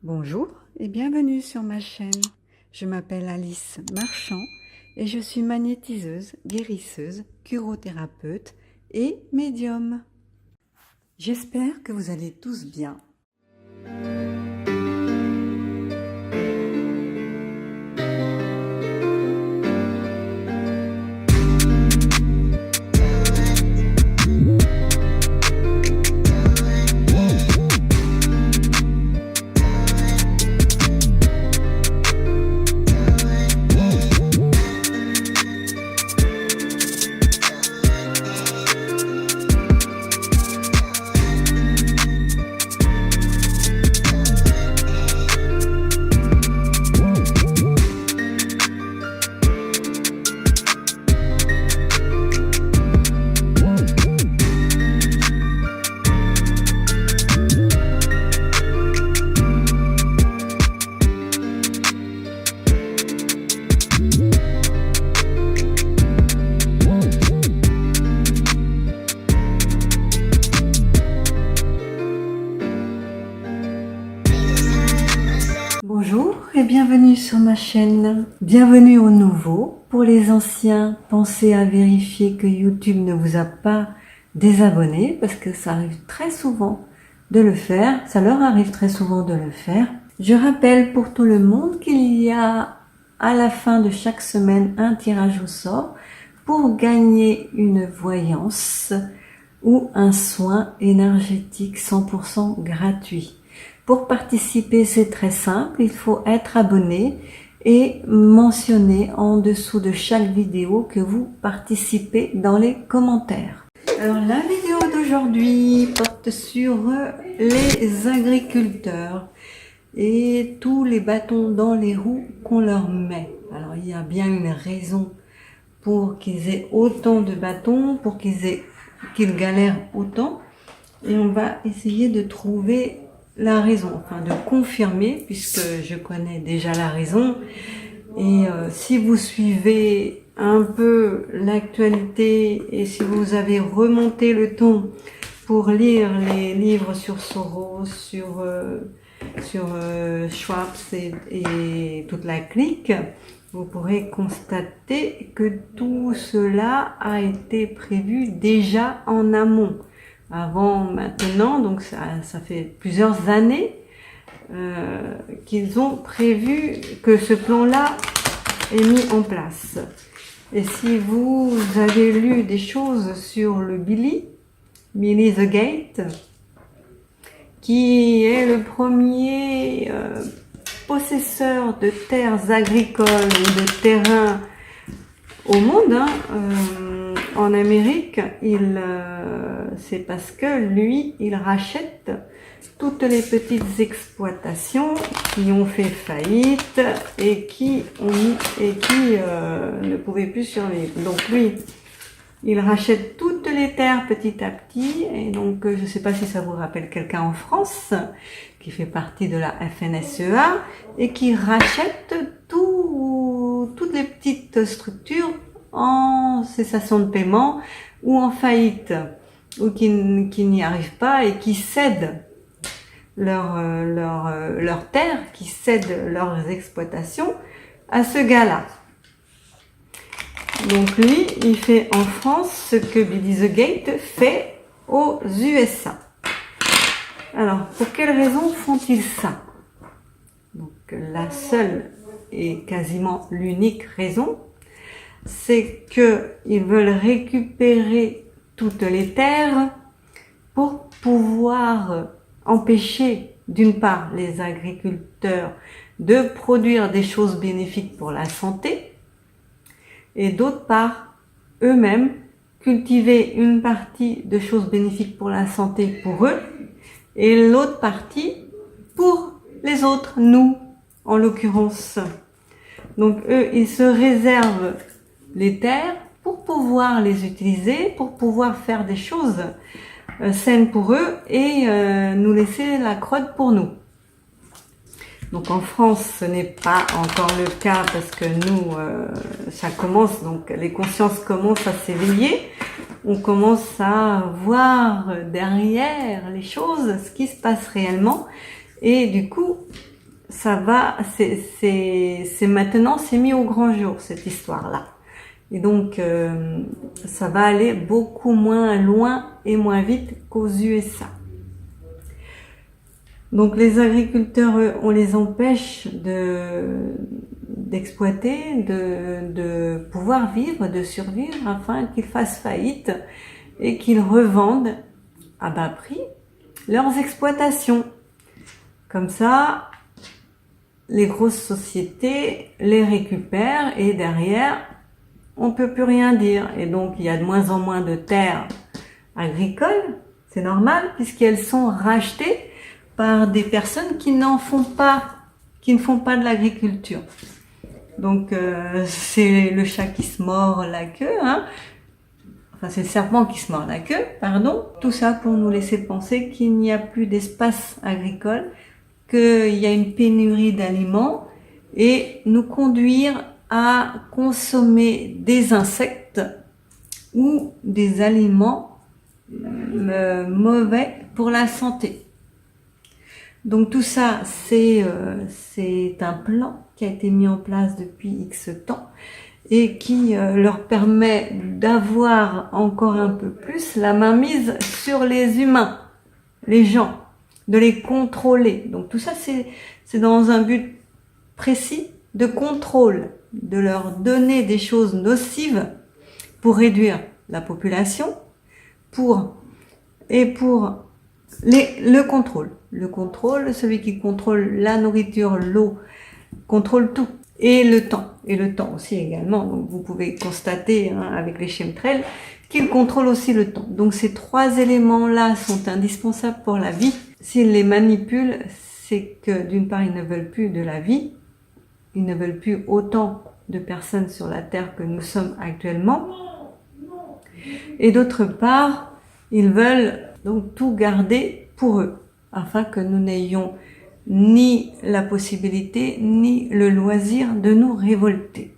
Bonjour et bienvenue sur ma chaîne. Je m'appelle Alice Marchand et je suis magnétiseuse, guérisseuse, curothérapeute et médium. J'espère que vous allez tous bien. Bonjour et bienvenue sur ma chaîne. Bienvenue aux nouveaux. Pour les anciens, pensez à vérifier que YouTube ne vous a pas désabonné parce que ça arrive très souvent de le faire. Ça leur arrive très souvent de le faire. Je rappelle pour tout le monde qu'il y a à la fin de chaque semaine un tirage au sort pour gagner une voyance ou un soin énergétique 100% gratuit. Pour participer, c'est très simple, il faut être abonné et mentionner en dessous de chaque vidéo que vous participez dans les commentaires. Alors la vidéo d'aujourd'hui porte sur les agriculteurs et tous les bâtons dans les roues qu'on leur met. Alors il y a bien une raison pour qu'ils aient autant de bâtons, pour qu'ils galèrent autant, et on va essayer de trouver la raison, enfin de confirmer, puisque je connais déjà la raison. Et si vous suivez un peu l'actualité et si vous avez remonté le ton pour lire les livres sur Soros, sur Schwab et toute la clique, vous pourrez constater que tout cela a été prévu déjà en amont. Avant maintenant, donc ça fait plusieurs années qu'ils ont prévu que ce plan-là est mis en place. Et si vous avez lu des choses sur le Billy the Gate, qui est le premier possesseur de terres agricoles ou de terrains au monde, en Amérique, c'est parce que lui, il rachète toutes les petites exploitations qui ont fait faillite et qui ne pouvaient plus survivre. Donc lui, il rachète toutes les terres petit à petit. Et donc, je ne sais pas si ça vous rappelle quelqu'un en France qui fait partie de la FNSEA et qui rachète toutes les petites structures en cessation de paiement ou en faillite, ou qui n'y arrivent pas et qui cèdent leurs terres, qui cèdent leurs exploitations à ce gars-là. Donc lui, il fait en France ce que Billy the Gate fait aux USA. Alors, pour quelles raisons font-ils ça? Donc, la seule et quasiment l'unique raison, c'est qu'ils veulent récupérer toutes les terres pour pouvoir empêcher, d'une part, les agriculteurs de produire des choses bénéfiques pour la santé, et d'autre part, eux-mêmes, cultiver une partie de choses bénéfiques pour la santé pour eux, et l'autre partie pour les autres, nous, en l'occurrence. Donc eux, ils se réservent les terres pour pouvoir les utiliser, pour pouvoir faire des choses saines pour eux et nous laisser la crotte pour nous. Donc en France, ce n'est pas encore le cas parce que nous, ça commence, donc les consciences commencent à s'éveiller. On commence à voir derrière les choses ce qui se passe réellement. Et du coup, ça va, c'est maintenant, c'est mis au grand jour, cette histoire-là. Et donc, ça va aller beaucoup moins loin et moins vite qu'aux USA. Donc, les agriculteurs, eux, on les empêche d'exploiter, de pouvoir vivre, de survivre, afin qu'ils fassent faillite et qu'ils revendent à bas prix leurs exploitations. Comme ça, les grosses sociétés les récupèrent et derrière, on peut plus rien dire. Et donc, il y a de moins en moins de terres agricoles. C'est normal puisqu'elles sont rachetées par des personnes qui n'en font pas, qui ne font pas de l'agriculture. Donc, c'est le chat qui se mord la queue, hein. Enfin, c'est le serpent qui se mord la queue, pardon. Tout ça pour nous laisser penser qu'il n'y a plus d'espace agricole, qu'il y a une pénurie d'aliments et nous conduire à consommer des insectes ou des aliments mauvais pour la santé. Donc tout ça, c'est un plan qui a été mis en place depuis X temps et qui leur permet d'avoir encore un peu plus la mainmise sur les humains, les gens, de les contrôler. Donc tout ça, c'est dans un but précis de contrôle, de leur donner des choses nocives pour réduire la population, pour le contrôle. Le contrôle, celui qui contrôle la nourriture, l'eau, contrôle tout. Et le temps. Et le temps aussi également. Donc vous pouvez constater avec les chemtrails qu'ils contrôlent aussi le temps. Donc ces trois éléments-là sont indispensables pour la vie. S'ils les manipulent, c'est que d'une part, ils ne veulent plus de la vie. Ils ne veulent plus autant de personnes sur la Terre que nous sommes actuellement. Et d'autre part, ils veulent donc tout garder pour eux, afin que nous n'ayons ni la possibilité, ni le loisir de nous révolter.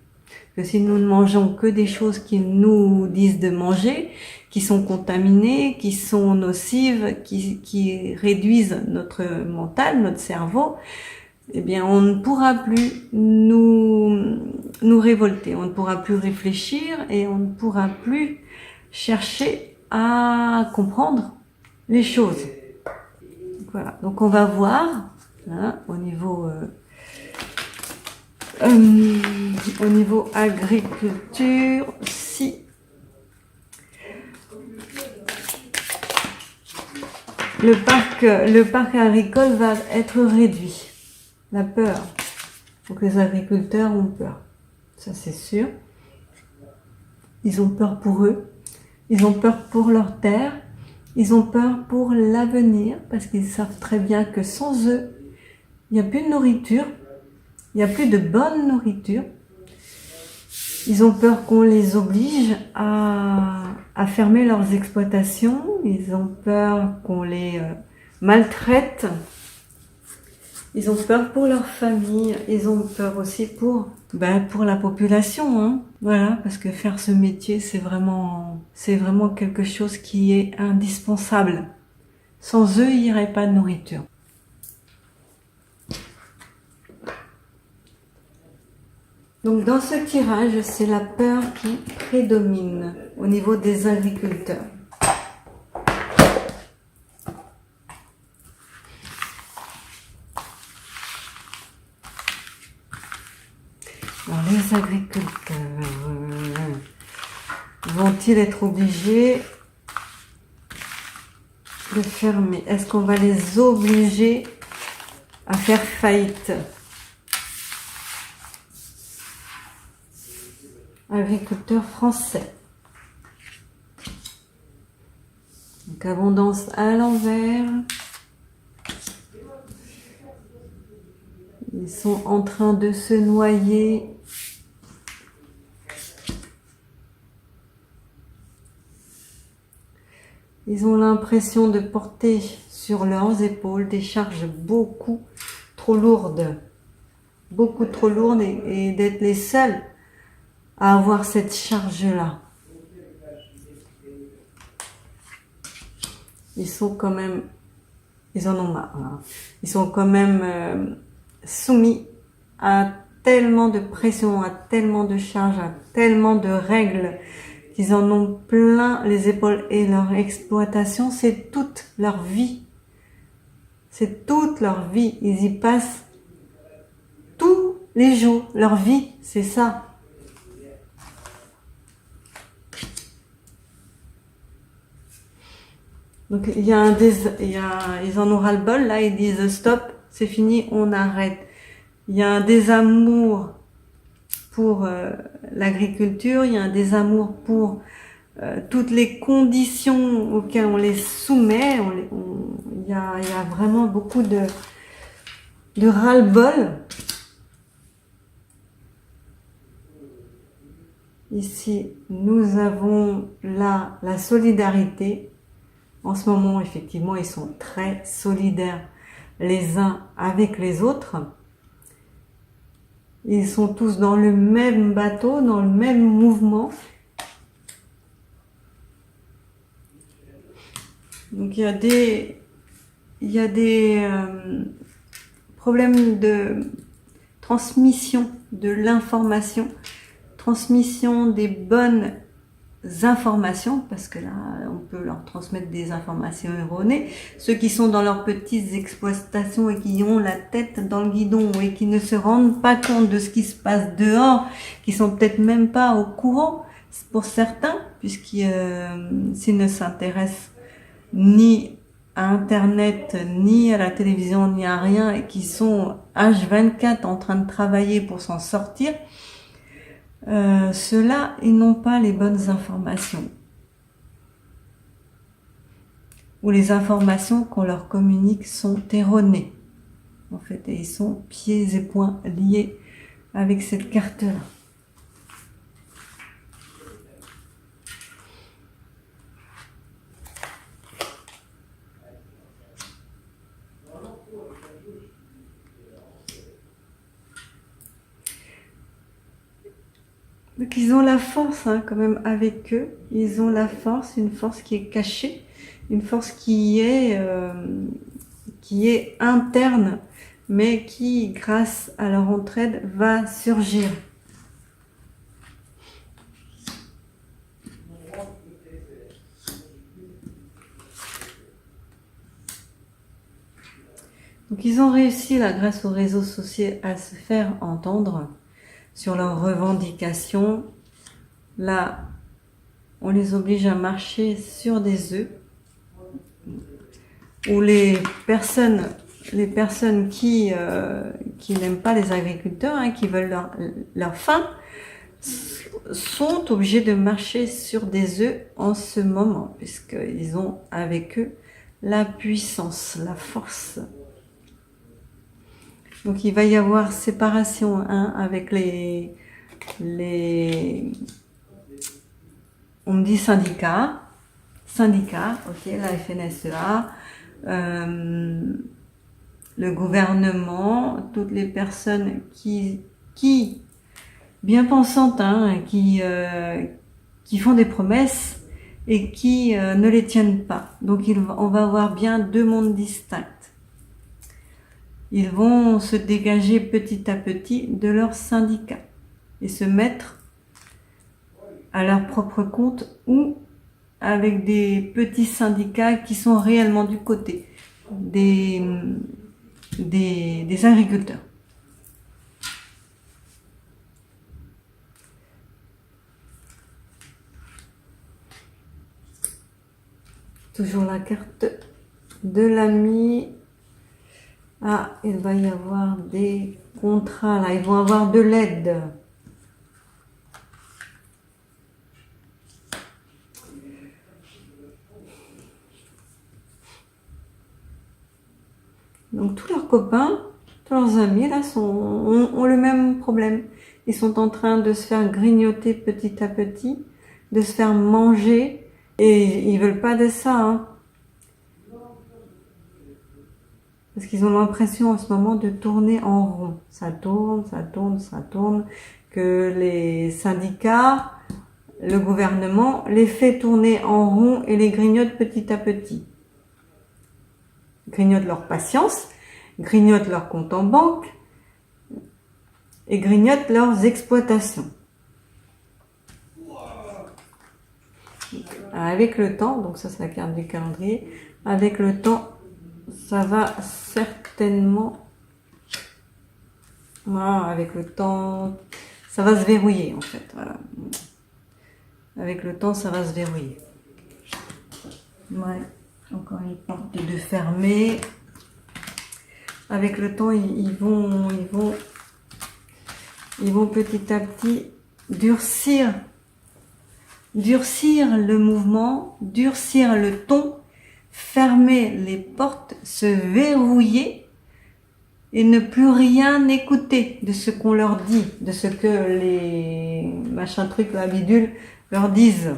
Que si nous ne mangeons que des choses qu'ils nous disent de manger, qui sont contaminées, qui sont nocives, qui réduisent notre mental, notre cerveau, eh bien, on ne pourra plus nous révolter, on ne pourra plus réfléchir et on ne pourra plus chercher à comprendre les choses. Voilà. Donc, on va voir au niveau agriculture si le parc agricole va être réduit. La peur. Donc les agriculteurs ont peur. Ça c'est sûr. Ils ont peur pour eux. Ils ont peur pour leur terre. Ils ont peur pour l'avenir parce qu'ils savent très bien que sans eux, il n'y a plus de nourriture. Il n'y a plus de bonne nourriture. Ils ont peur qu'on les oblige à fermer leurs exploitations. Ils ont peur qu'on les maltraite. Ils ont peur pour leur famille. Ils ont peur aussi pour la population, hein. Voilà, parce que faire ce métier, c'est vraiment quelque chose qui est indispensable. Sans eux, il n'y aurait pas de nourriture. Donc dans ce tirage, c'est la peur qui prédomine au niveau des agriculteurs. Alors les agriculteurs vont-ils être obligés de fermer? Est-ce qu'on va les obliger à faire faillite? Agriculteurs français. Donc abondance à l'envers. Ils sont en train de se noyer. Ils ont l'impression de porter sur leurs épaules des charges beaucoup trop lourdes. Beaucoup trop lourdes et d'être les seuls à avoir cette charge-là. Ils sont quand même... Ils en ont marre. Hein. Ils sont quand même soumis à tellement de pression, à tellement de charges, à tellement de règles, qu'ils en ont plein les épaules, et leur exploitation, c'est toute leur vie. C'est toute leur vie. Ils y passent tous les jours. Leur vie, c'est ça. Donc ils en ont ras-le-bol, là ils disent stop, c'est fini, on arrête. Il y a un désamour pour l'agriculture, il y a un désamour pour toutes les conditions auxquelles on les soumet. Il y a vraiment beaucoup de ras-le-bol. Ici, nous avons là la solidarité. En ce moment, effectivement, ils sont très solidaires les uns avec les autres. Ils sont tous dans le même bateau, dans le même mouvement. Donc il y a des problèmes de transmission de l'information, transmission des bonnes informations, parce que là on peut leur transmettre des informations erronées. Ceux qui sont dans leurs petites exploitations et qui ont la tête dans le guidon et qui ne se rendent pas compte de ce qui se passe dehors, qui sont peut-être même pas au courant pour certains, puisqu'ils s'ils ne s'intéressent ni à Internet, ni à la télévision, ni à rien, et qui sont H24 en train de travailler pour s'en sortir, ceux-là, ils n'ont pas les bonnes informations. Ou les informations qu'on leur communique sont erronées. En fait, et ils sont pieds et poings liés avec cette carte-là. Donc ils ont la force quand même avec eux, ils ont la force, une force qui est cachée, une force qui est interne, mais qui, grâce à leur entraide, va surgir. Donc ils ont réussi là, grâce aux réseaux sociaux, à se faire entendre sur leurs revendications. Là, on les oblige à marcher sur des œufs, où les personnes qui n'aiment pas les agriculteurs, qui veulent leur faim, sont obligés de marcher sur des œufs en ce moment, puisqu'ils ont avec eux la puissance, la force. Donc il va y avoir séparation avec on me dit syndicats, ok, la FNSEA, le gouvernement, toutes les personnes qui bien pensantes, qui font des promesses et qui ne les tiennent pas. Donc on va avoir bien deux mondes distincts. Ils vont se dégager petit à petit de leurs syndicats et se mettre à leur propre compte ou avec des petits syndicats qui sont réellement du côté des agriculteurs. Toujours la carte de l'ami. Ah, il va y avoir des contrats là, ils vont avoir de l'aide. Donc tous leurs copains, tous leurs amis là ont le même problème. Ils sont en train de se faire grignoter petit à petit, de se faire manger, et ils veulent pas de ça. Parce qu'ils ont l'impression en ce moment de tourner en rond. Ça tourne, que les syndicats, le gouvernement les fait tourner en rond et les grignote petit à petit. Grignote leur patience, grignote leur compte en banque, et grignotent leurs exploitations. Avec le temps, donc ça c'est la carte du calendrier, avec le temps, ça va certainement, voilà, avec le temps, ça va se verrouiller en fait, voilà. Avec le temps, ça va se verrouiller. Ouais, encore une porte de fermer. Avec le temps, ils vont petit à petit durcir le mouvement, durcir le ton, fermer les portes, se verrouiller et ne plus rien écouter de ce qu'on leur dit, de ce que les machins trucs, la bidule leur disent.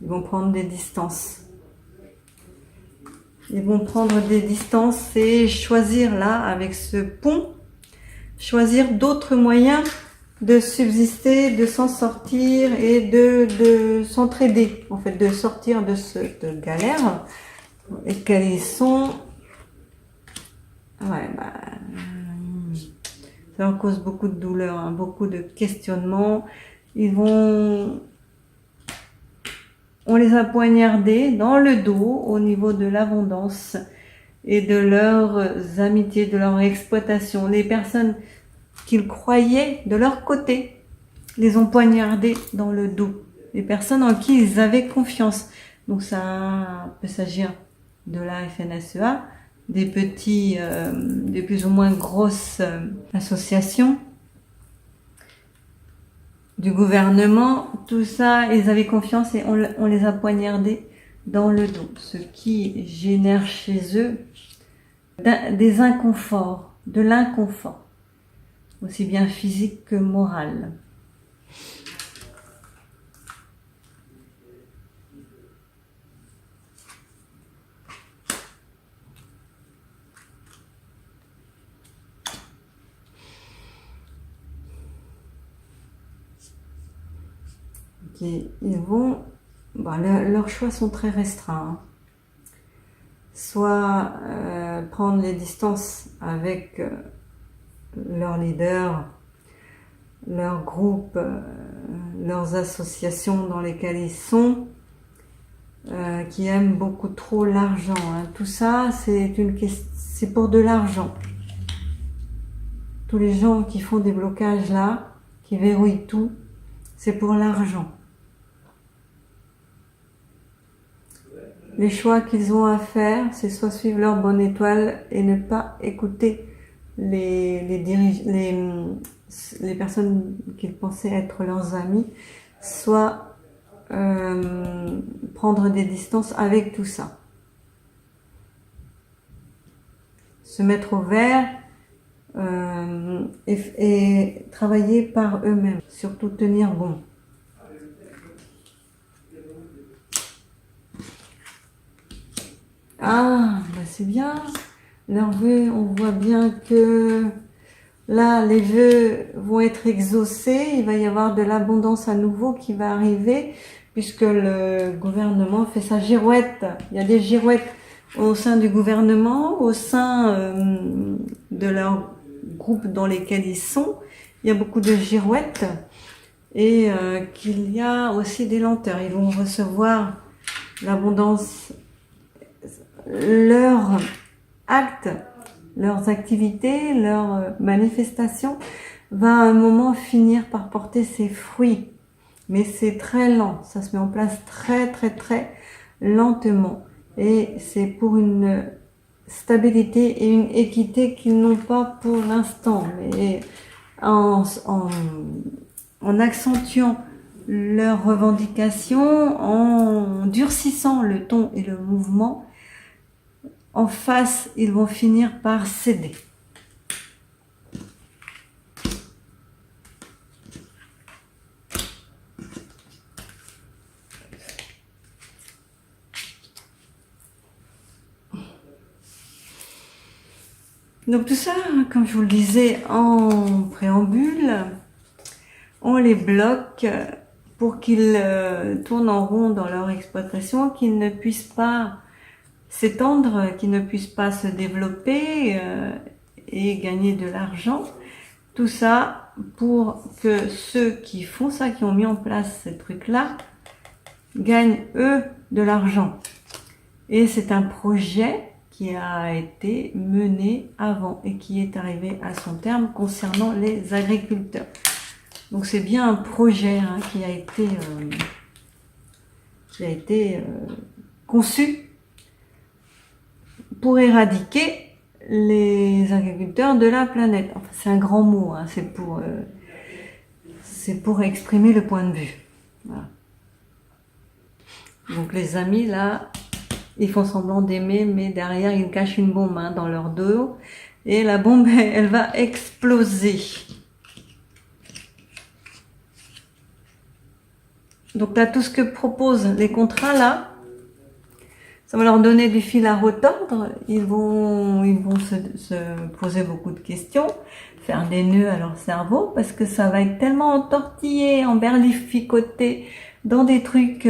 Ils vont prendre des distances. Ils vont prendre des distances et choisir là, avec ce pont, choisir d'autres moyens de subsister, de s'en sortir et de s'entraider, en fait, de sortir de cette galère. Et quels sont... Ouais, ça leur cause beaucoup de douleur, hein, beaucoup de questionnements. On les a poignardés dans le dos au niveau de l'abondance et de leurs amitiés, de leur exploitation. Les personnes qu'ils croyaient de leur côté les ont poignardés dans le dos. Les personnes en qui ils avaient confiance. Donc ça peut s'agir de la FNSEA, des plus ou moins grosses associations, du gouvernement, tout ça, ils avaient confiance et on les a poignardés dans le dos, ce qui génère chez eux des inconforts, de l'inconfort, aussi bien physique que moral. Ils vont, leurs choix sont très restreints. Soit prendre les distances avec leurs leaders, leurs groupes, leurs associations dans lesquelles ils sont, qui aiment beaucoup trop l'argent. Tout ça, c'est pour de l'argent. Tous les gens qui font des blocages là, qui verrouillent tout, c'est pour l'argent. Les choix qu'ils ont à faire, c'est soit suivre leur bonne étoile et ne pas écouter les personnes qu'ils pensaient être leurs amis, soit prendre des distances avec tout ça. Se mettre au vert et travailler par eux-mêmes, surtout tenir bon. Ah, c'est bien. Leurs vœux, on voit bien que là, les vœux vont être exaucés. Il va y avoir de l'abondance à nouveau qui va arriver, puisque le gouvernement fait sa girouette. Il y a des girouettes au sein du gouvernement, au sein de leur groupe dans lesquels ils sont. Il y a beaucoup de girouettes et qu'il y a aussi des lenteurs. Ils vont recevoir l'abondance, leurs actes, leurs activités, leurs manifestations va à un moment finir par porter ses fruits. Mais c'est très lent, ça se met en place très très très lentement. Et c'est pour une stabilité et une équité qu'ils n'ont pas pour l'instant. Mais en accentuant leurs revendications, en durcissant le ton et le mouvement, en face, ils vont finir par céder. Donc tout ça, comme je vous le disais en préambule, on les bloque pour qu'ils tournent en rond dans leur exploitation, qu'ils ne puissent pas s'étendre, qu'ils ne puissent pas se développer et gagner de l'argent. Tout ça pour que ceux qui font ça, qui ont mis en place ces trucs-là, gagnent eux de l'argent. Et c'est un projet qui a été mené avant et qui est arrivé à son terme concernant les agriculteurs. Donc c'est bien un projet qui a été conçu pour éradiquer les agriculteurs de la planète. Enfin, c'est un grand mot, c'est pour exprimer le point de vue. Voilà. Donc les amis là, ils font semblant d'aimer, mais derrière ils cachent une bombe dans leur dos et la bombe elle va exploser. Donc là, tout ce que proposent les contrats là, ça va leur donner du fil à retordre. Ils vont se poser beaucoup de questions, faire des nœuds à leur cerveau, parce que ça va être tellement entortillé, emberlificoté dans des trucs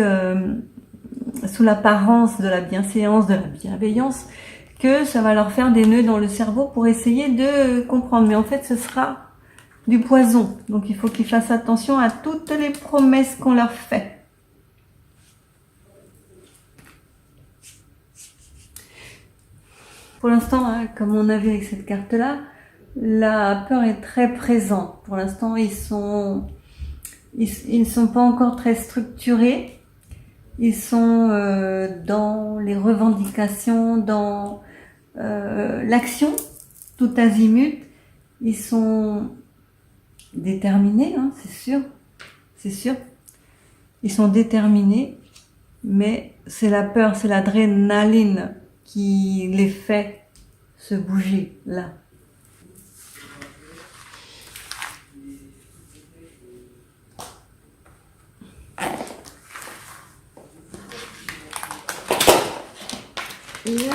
sous l'apparence de la bienséance, de la bienveillance, que ça va leur faire des nœuds dans le cerveau pour essayer de comprendre. Mais en fait, ce sera du poison. Donc il faut qu'ils fassent attention à toutes les promesses qu'on leur fait. Pour l'instant, comme on a vu avec cette carte-là, la peur est très présente. Pour l'instant, ils ne sont pas encore très structurés. Ils sont dans les revendications, dans l'action, tout azimut. Ils sont déterminés, c'est sûr. Ils sont déterminés, mais c'est la peur, c'est l'adrénaline qui les fait se bouger là. Et là,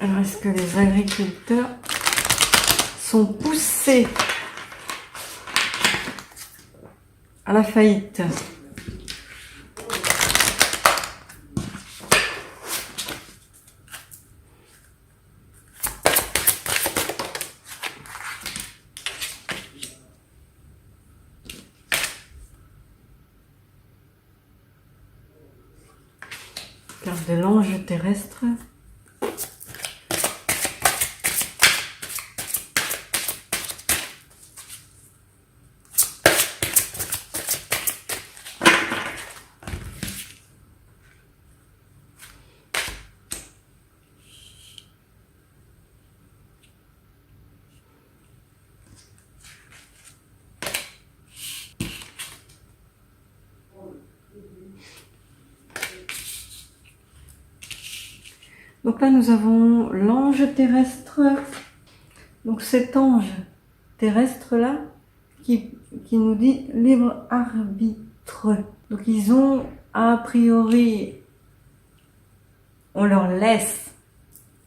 alors, est-ce que les agriculteurs sont poussés à la faillite? Carte de l'ange terrestre. Donc là, nous avons l'ange terrestre. Donc cet ange terrestre-là qui nous dit libre arbitre. Donc ils ont, a priori, on leur laisse,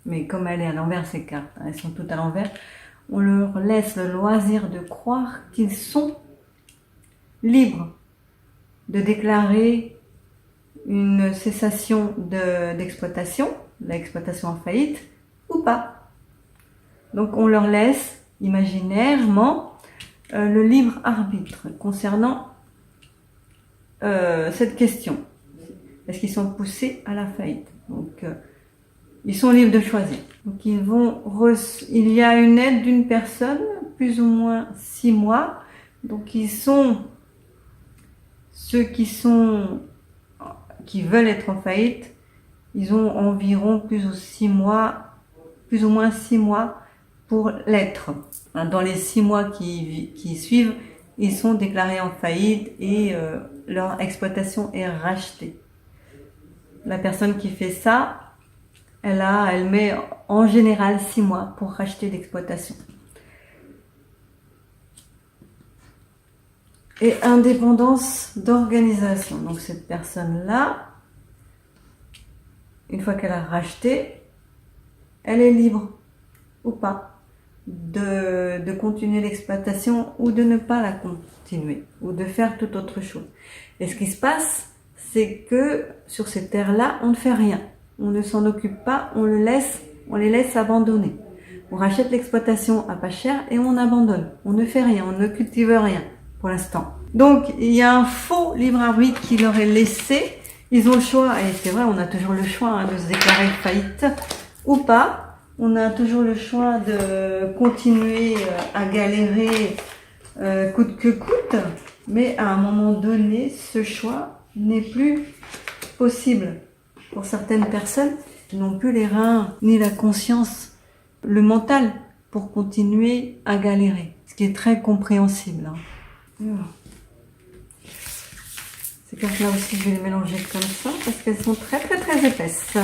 mais comme elle est à l'envers ces cartes, elles sont toutes à l'envers, on leur laisse le loisir de croire qu'ils sont libres de déclarer une cessation d'exploitation, l'exploitation en faillite, ou pas. Donc on leur laisse imaginairement le libre arbitre concernant cette question. Est-ce qu'ils sont poussés à la faillite? Donc ils sont libres de choisir. Donc il y a une aide d'une personne, plus ou moins 6 mois. Donc ils sont ceux qui veulent être en faillite, ils ont environ plus ou moins 6 mois pour l'être. Dans les 6 mois qui suivent, ils sont déclarés en faillite et leur exploitation est rachetée. La personne qui fait ça, elle met en général 6 mois pour racheter l'exploitation. Et indépendance d'organisation. Donc cette personne-là, une fois qu'elle a racheté, elle est libre ou pas de continuer l'exploitation ou de ne pas la continuer ou de faire toute autre chose. Et ce qui se passe, c'est que sur ces terres-là, on ne fait rien. On ne s'en occupe pas, on les laisse abandonner. On rachète l'exploitation à pas cher et on abandonne. On ne fait rien, on ne cultive rien pour l'instant. Donc, il y a un faux libre arbitre qui leur est laissé. Ils ont le choix, et c'est vrai, on a toujours le choix de se déclarer faillite ou pas. On a toujours le choix de continuer à galérer coûte que coûte. Mais à un moment donné, ce choix n'est plus possible. Pour certaines personnes, ils n'ont plus les reins, ni la conscience, le mental pour continuer à galérer. Ce qui est très compréhensible. Ces cartes-là aussi, je vais les mélanger comme ça parce qu'elles sont très épaisses.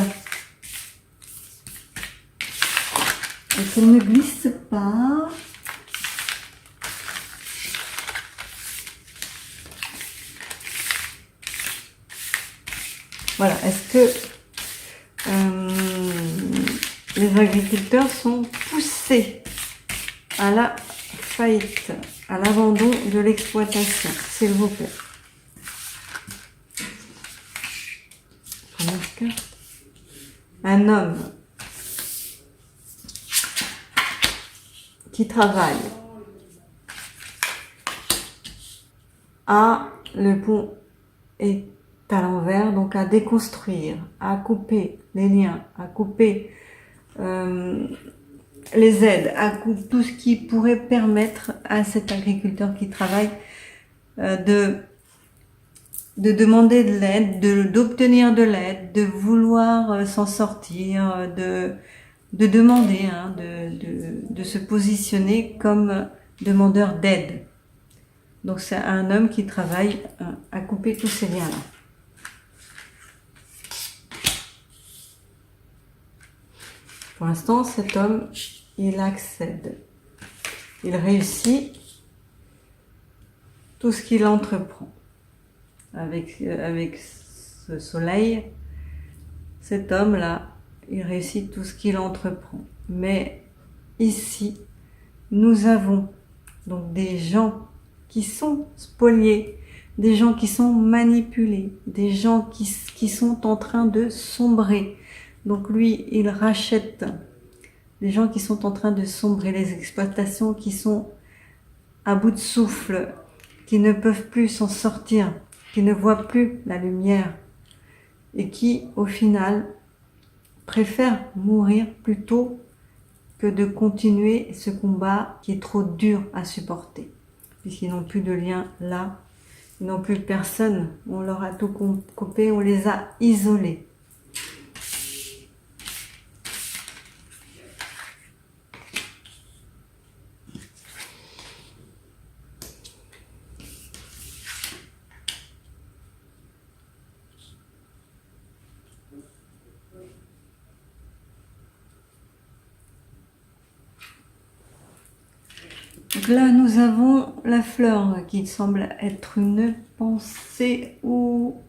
Et qu'elles ne glissent pas. Voilà, est-ce que les agriculteurs sont poussés à la faillite, à l'abandon de l'exploitation, s'il vous plaît? Première carte. Un homme qui travaille à le pont est à l'envers, donc à déconstruire, à couper les liens, à couper les aides, à couper tout ce qui pourrait permettre à cet agriculteur qui travaille de demander de l'aide, d'obtenir de l'aide, de vouloir s'en sortir, de demander, de se positionner comme demandeur d'aide. Donc c'est un homme qui travaille à couper tous ces liens-là. Pour l'instant, cet homme, il accède. Il réussit tout ce qu'il entreprend. Avec ce soleil, cet homme-là, il réussit tout ce qu'il entreprend. Mais ici, nous avons donc des gens qui sont spoliés, des gens qui sont manipulés, des gens qui sont en train de sombrer. Donc lui, il rachète les gens qui sont en train de sombrer, les exploitations qui sont à bout de souffle, qui ne peuvent plus s'en sortir, qui ne voient plus la lumière et qui, au final, préfèrent mourir plutôt que de continuer ce combat qui est trop dur à supporter. Puisqu'ils n'ont plus de lien là, ils n'ont plus personne, on leur a tout coupé, on les a isolés. Donc là, nous avons la fleur qui semble être une pensée ou...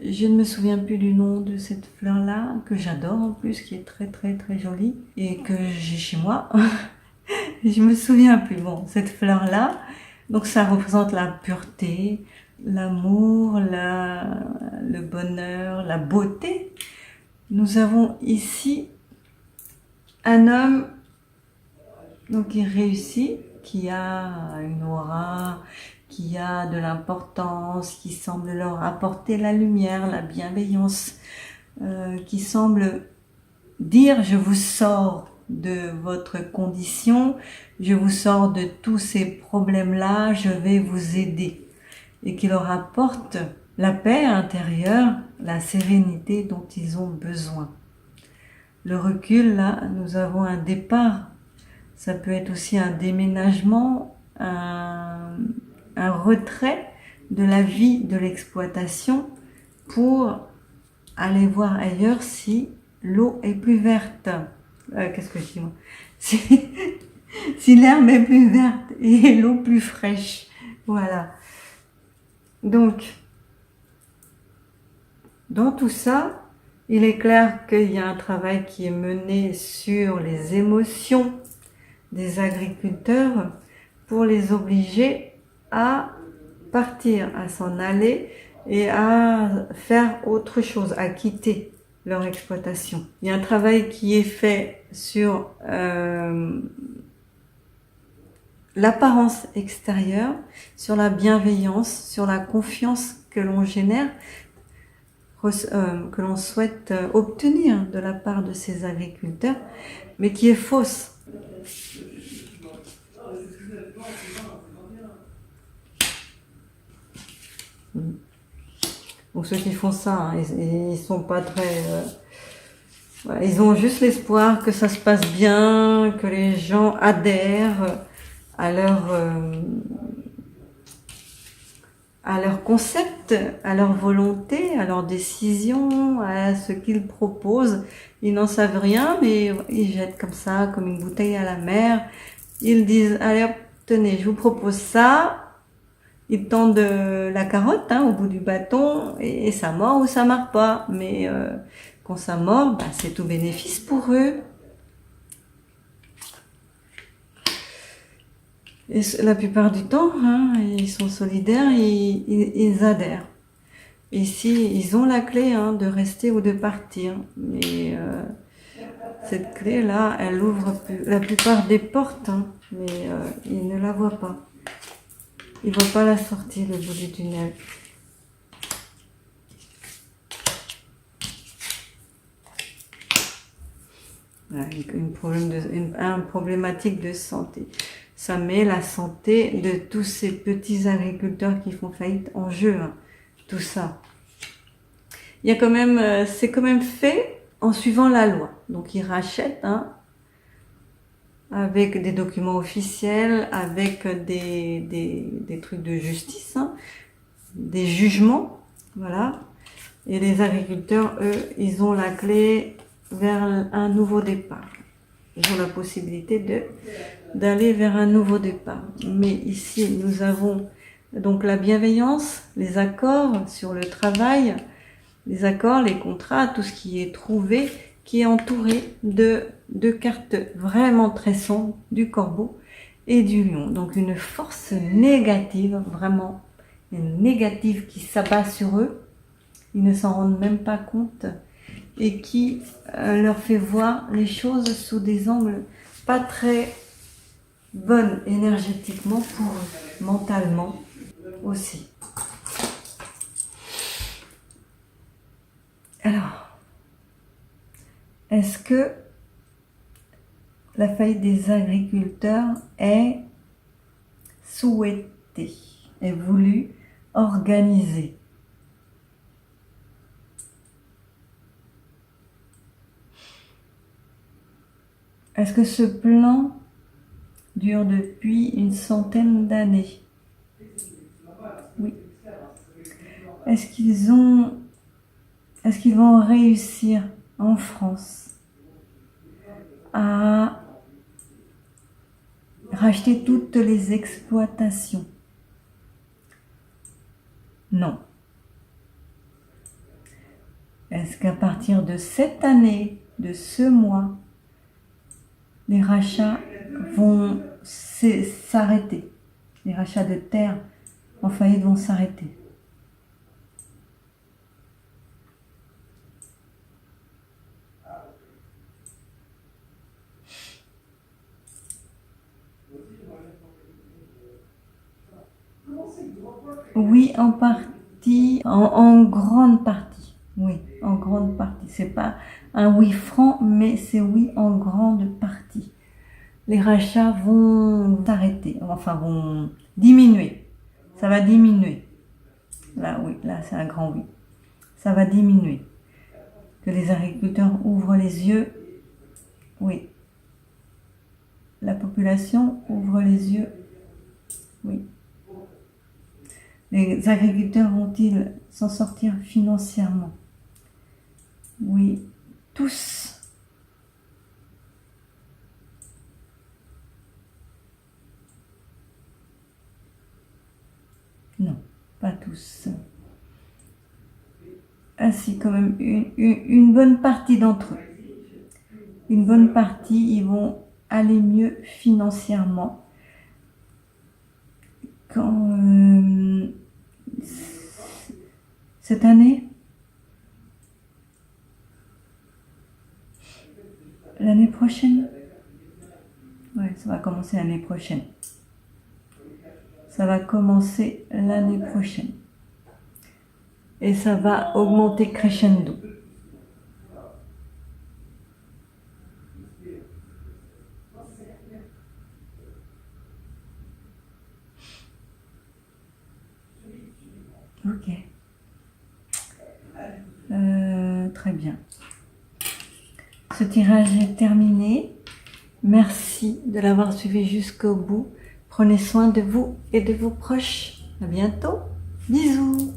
Je ne me souviens plus du nom de cette fleur-là, que j'adore en plus, qui est très jolie et que j'ai chez moi. Je me souviens plus. Bon, cette fleur-là, donc ça représente la pureté, l'amour, le bonheur, la beauté. Nous avons ici un homme donc qui réussit, qui a une aura, qui a de l'importance, qui semble leur apporter la lumière, la bienveillance, qui semble dire je vous sors de votre condition, je vous sors de tous ces problèmes-là, je vais vous aider. Et qui leur apporte la paix intérieure, la sérénité dont ils ont besoin. Le recul, là, nous avons un départ Ça peut être aussi un déménagement, un retrait de la vie de l'exploitation pour aller voir ailleurs si l'eau est plus verte. Qu'est-ce que je dis moi? Si l'herbe est plus verte et l'eau plus fraîche. Voilà. Donc, dans tout ça, il est clair qu'il y a un travail qui est mené sur les émotions des agriculteurs pour les obliger à partir, à s'en aller et à faire autre chose, à quitter leur exploitation. Il y a un travail qui est fait sur l'apparence extérieure, sur la bienveillance, sur la confiance que l'on génère, que l'on souhaite obtenir de la part de ces agriculteurs, mais qui est fausse. Donc ceux qui font ça, hein, ils sont pas très... voilà, ils ont juste l'espoir que ça se passe bien, que les gens adhèrent à leur concept, à leur volonté, à leur décision, à ce qu'ils proposent. Ils n'en savent rien, mais ils jettent comme ça, comme une bouteille à la mer. Ils disent, allez hop, tenez, je vous propose ça. Ils tendent la carotte au bout du bâton et ça mord ou ça mord pas. Mais quand ça mord, c'est tout bénéfice pour eux. Et la plupart du temps, ils sont solidaires, ils adhèrent. Ici, ils ont la clé de rester ou de partir. Mais cette clé-là, elle ouvre la plupart des portes, mais ils ne la voient pas. Ils ne voient pas la sortie, le bout du tunnel. Voilà, une problématique de santé. Ça met la santé de tous ces petits agriculteurs qui font faillite en jeu, tout ça. Il y a quand même, c'est quand même fait en suivant la loi. Donc ils rachètent, avec des documents officiels, avec des trucs de justice, des jugements, voilà. Et les agriculteurs, eux, ils ont la clé vers un nouveau départ. Ils ont la possibilité d'aller vers un nouveau départ. Mais ici, nous avons donc la bienveillance, les accords sur le travail, les accords, les contrats, tout ce qui est trouvé, qui est entouré de cartes vraiment très sombres, du corbeau et du lion. Donc une force négative, vraiment une négative qui s'abat sur eux. Ils ne s'en rendent même pas compte et qui leur fait voir les choses sous des angles pas très bonnes énergétiquement pour eux, mentalement aussi. Alors, est-ce que la faillite des agriculteurs est souhaitée, est voulue, organisée? Est-ce que ce plan dure depuis une centaine d'années? Oui. Est-ce qu'ils vont réussir en France à racheter toutes les exploitations? Non. Est-ce qu'à partir de cette année, de ce mois, les rachats vont s'arrêter? Les rachats de terres en faillite vont s'arrêter. Oui, en partie, en grande partie. Oui, en grande partie. C'est pas un oui franc, mais c'est oui en grande partie. Les rachats vont s'arrêter, enfin vont diminuer. Ça va diminuer. Là, oui, là c'est un grand oui. Ça va diminuer. Que les agriculteurs ouvrent les yeux, oui. la population ouvre les yeux. Oui. Les agriculteurs vont-ils s'en sortir financièrement? Oui, tous. Non, pas tous. Ainsi, quand même, une bonne partie d'entre eux. Une bonne partie, ils vont aller mieux financièrement. Quand cette année, l'année prochaine, ouais, ça va commencer l'année prochaine. Ça va commencer l'année prochaine. Et ça va augmenter crescendo. Ok. Très bien. Ce tirage est terminé. Merci de l'avoir suivi jusqu'au bout. Prenez soin de vous et de vos proches. À bientôt. Bisous.